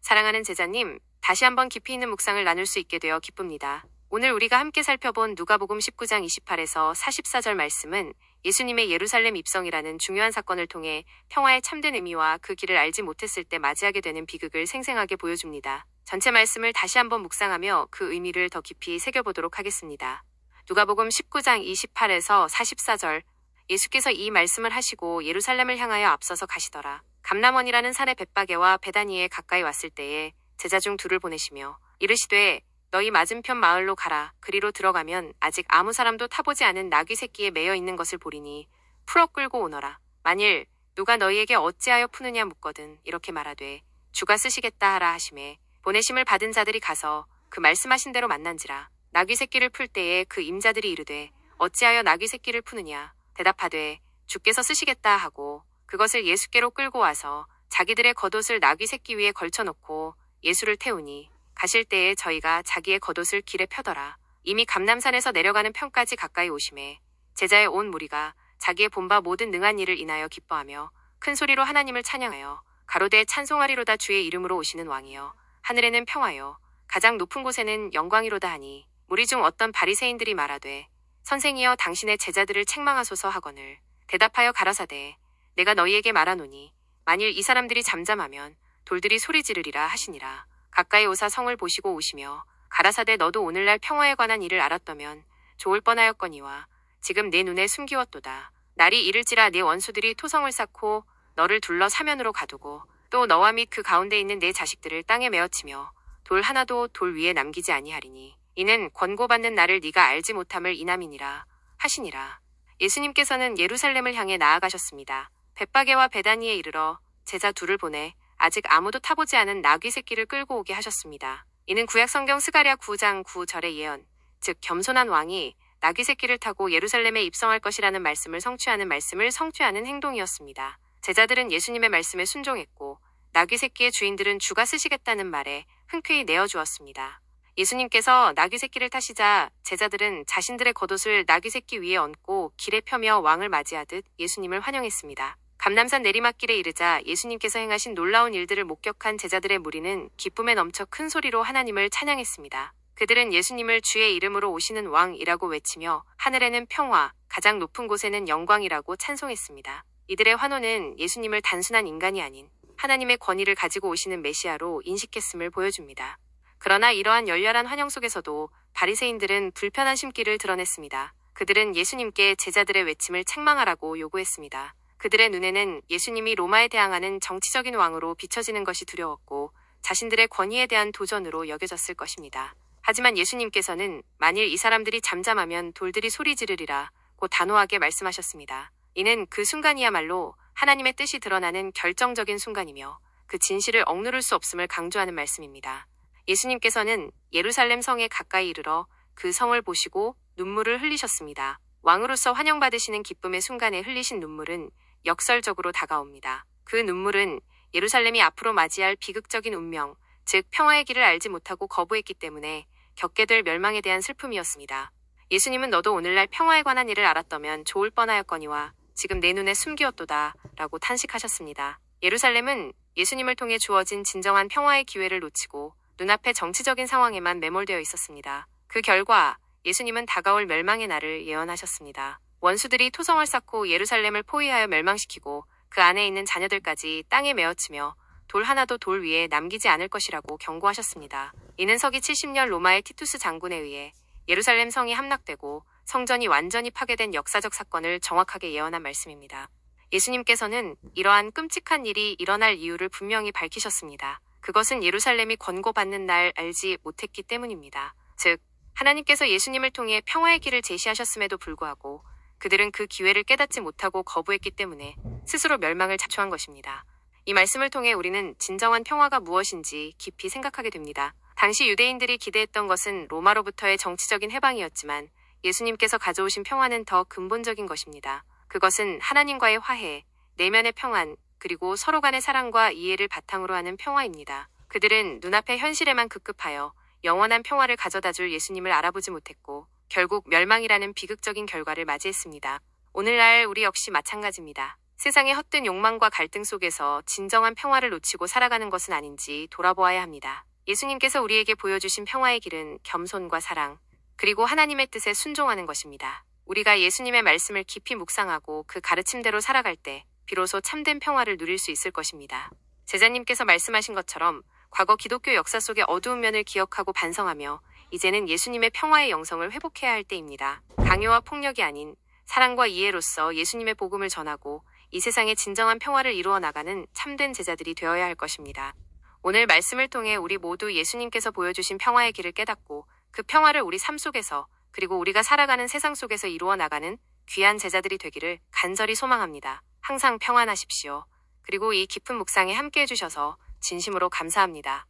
사랑하는 제자님, 다시 한번 깊이 있는 묵상을 나눌 수 있게 되어 기쁩니다. 오늘 우리가 함께 살펴본 누가복음 19장 28에서 44절 말씀은 예수님의 예루살렘 입성이라는 중요한 사건을 통해 평화의 참된 의미와 그 길을 알지 못했을 때 맞이하게 되는 비극을 생생하게 보여줍니다. 전체 말씀을 다시 한번 묵상하며 그 의미를 더 깊이 새겨보도록 하겠습니다. 누가복음 19장 28에서 44절, 예수께서 이 말씀을 하시고 예루살렘을 향하여 앞서서 가시더라. 감람원이라는 산의 벳바게와 베다니에 가까이 왔을 때에 제자 중 둘을 보내시며 이르시되 너희 맞은편 마을로 가라. 그리로 들어가면 아직 아무 사람도 타보지 않은 나귀 새끼에 매여 있는 것을 보리니 풀어 끌고 오너라. 만일 누가 너희에게 어찌하여 푸느냐 묻거든 이렇게 말하되 주가 쓰시겠다 하라 하시매 보내심을 받은 자들이 가서 그 말씀하신 대로 만난지라. 나귀 새끼를 풀 때에 그 임자들이 이르되 어찌하여 나귀 새끼를 푸느냐 대답하되 주께서 쓰시겠다 하고 그것을 예수께로 끌고 와서 자기들의 겉옷을 나귀 새끼 위에 걸쳐놓고 예수를 태우니 가실 때에 저희가 자기의 겉옷을 길에 펴더라. 이미 감람산에서 내려가는 편까지 가까이 오심에 제자의 온 무리가 자기의 본바 모든 능한 일을 인하여 기뻐하며 큰 소리로 하나님을 찬양하여 가로되 찬송하리로다 주의 이름으로 오시는 왕이여 하늘에는 평화여 가장 높은 곳에는 영광이로다 하니 무리 중 어떤 바리새인들이 말하되 선생이여 당신의 제자들을 책망하소서 하거늘 대답하여 가라사대 내가 너희에게 말하노니 만일 이 사람들이 잠잠하면 돌들이 소리 지르리라 하시니라. 가까이 오사 성을 보시고 오시며 가라사대 너도 오늘날 평화에 관한 일을 알았다면 좋을 뻔하였거니와 지금 내 눈에 숨기웠도다. 날이 이를지라 네 원수들이 토성을 쌓고 너를 둘러 사면으로 가두고 또 너와 및 그 가운데 있는 내 자식들을 땅에 메어치며 돌 하나도 돌 위에 남기지 아니하리니 이는 권고받는 나를 네가 알지 못함을 인함이니라 하시니라. 예수님께서는 예루살렘을 향해 나아가셨습니다. 벳바게와 베다니에 이르러 제자 둘을 보내 아직 아무도 타보지 않은 나귀 새끼를 끌고 오게 하셨습니다. 이는 구약성경 스가랴 9장 9절의 예언, 즉 겸손한 왕이 나귀 새끼를 타고 예루살렘에 입성할 것이라는 말씀을 성취하는 행동이었습니다. 제자들은 예수님의 말씀에 순종했고 나귀 새끼의 주인들은 주가 쓰시겠다는 말에 흔쾌히 내어주었습니다. 예수님께서 나귀 새끼를 타시자 제자들은 자신들의 겉옷을 나귀 새끼 위에 얹고 길에 펴며 왕을 맞이하듯 예수님을 환영했습니다. 감람산 내리막길에 이르자 예수님께서 행하신 놀라운 일들을 목격한 제자들의 무리는 기쁨에 넘쳐 큰 소리로 하나님을 찬양했습니다. 그들은 예수님을 주의 이름으로 오시는 왕이라고 외치며 하늘에는 평화, 가장 높은 곳에는 영광이라고 찬송했습니다. 이들의 환호는 예수님을 단순한 인간이 아닌 하나님의 권위를 가지고 오시는 메시아로 인식했음을 보여줍니다. 그러나 이러한 열렬한 환영 속에서도 바리새인들은 불편한 심기를 드러냈습니다. 그들은 예수님께 제자들의 외침을 책망하라고 요구했습니다. 그들의 눈에는 예수님이 로마에 대항하는 정치적인 왕으로 비춰지는 것이 두려웠고 자신들의 권위에 대한 도전으로 여겨졌을 것입니다. 하지만 예수님께서는 만일 이 사람들이 잠잠하면 돌들이 소리 지르리라 고 단호하게 말씀하셨습니다. 이는 그 순간이야말로 하나님의 뜻이 드러나는 결정적인 순간이며 그 진실을 억누를 수 없음을 강조하는 말씀입니다. 예수님께서는 예루살렘 성에 가까이 이르러 그 성을 보시고 눈물을 흘리셨습니다. 왕으로서 환영받으시는 기쁨의 순간에 흘리신 눈물은 역설적으로 다가옵니다. 그 눈물은 예루살렘이 앞으로 맞이할 비극적인 운명, 즉 평화의 길을 알지 못하고 거부했기 때문에 겪게 될 멸망에 대한 슬픔이었습니다. 예수님은 너도 오늘날 평화에 관한 일을 알았다면 좋을 뻔하였거니와 지금 내 눈에 숨기었도다 라고 탄식하셨습니다. 예루살렘은 예수님을 통해 주어진 진정한 평화의 기회를 놓치고 눈앞의 정치적인 상황에만 매몰되어 있었습니다. 그 결과 예수님은 다가올 멸망의 날을 예언하셨습니다. 원수들이 토성을 쌓고 예루살렘을 포위하여 멸망시키고 그 안에 있는 자녀들까지 땅에 메어치며 돌 하나도 돌 위에 남기지 않을 것이라고 경고하셨습니다. 이는 서기 70년 로마의 티투스 장군에 의해 예루살렘 성이 함락되고 성전이 완전히 파괴된 역사적 사건을 정확하게 예언한 말씀입니다. 예수님께서는 이러한 끔찍한 일이 일어날 이유를 분명히 밝히셨습니다. 그것은 예루살렘이 권고받는 날 알지 못했기 때문입니다. 즉, 하나님께서 예수님을 통해 평화의 길을 제시하셨음에도 불구하고 그들은 그 기회를 깨닫지 못하고 거부했기 때문에 스스로 멸망을 자초한 것입니다. 이 말씀을 통해 우리는 진정한 평화가 무엇인지 깊이 생각하게 됩니다. 당시 유대인들이 기대했던 것은 로마로부터의 정치적인 해방이었지만 예수님께서 가져오신 평화는 더 근본적인 것입니다. 그것은 하나님과의 화해, 내면의 평안, 그리고 서로 간의 사랑과 이해를 바탕으로 하는 평화입니다. 그들은 눈앞의 현실에만 급급하여 영원한 평화를 가져다줄 예수님을 알아보지 못했고 결국 멸망이라는 비극적인 결과를 맞이했습니다. 오늘날 우리 역시 마찬가지입니다. 세상의 헛된 욕망과 갈등 속에서 진정한 평화를 놓치고 살아가는 것은 아닌지 돌아보아야 합니다. 예수님께서 우리에게 보여주신 평화의 길은 겸손과 사랑, 그리고 하나님의 뜻에 순종하는 것입니다. 우리가 예수님의 말씀을 깊이 묵상하고 그 가르침대로 살아갈 때 비로소 참된 평화를 누릴 수 있을 것입니다. 제자님께서 말씀하신 것처럼 과거 기독교 역사 속의 어두운 면을 기억하고 반성하며 이제는 예수님의 평화의 영성을 회복해야 할 때입니다. 강요와 폭력이 아닌 사랑과 이해로서 예수님의 복음을 전하고 이 세상에 진정한 평화를 이루어 나가는 참된 제자들이 되어야 할 것입니다. 오늘 말씀을 통해 우리 모두 예수님께서 보여주신 평화의 길을 깨닫고 그 평화를 우리 삶 속에서 그리고 우리가 살아가는 세상 속에서 이루어 나가는 귀한 제자들이 되기를 간절히 소망합니다. 항상 평안하십시오. 그리고 이 깊은 묵상에 함께 해주셔서 진심으로 감사합니다.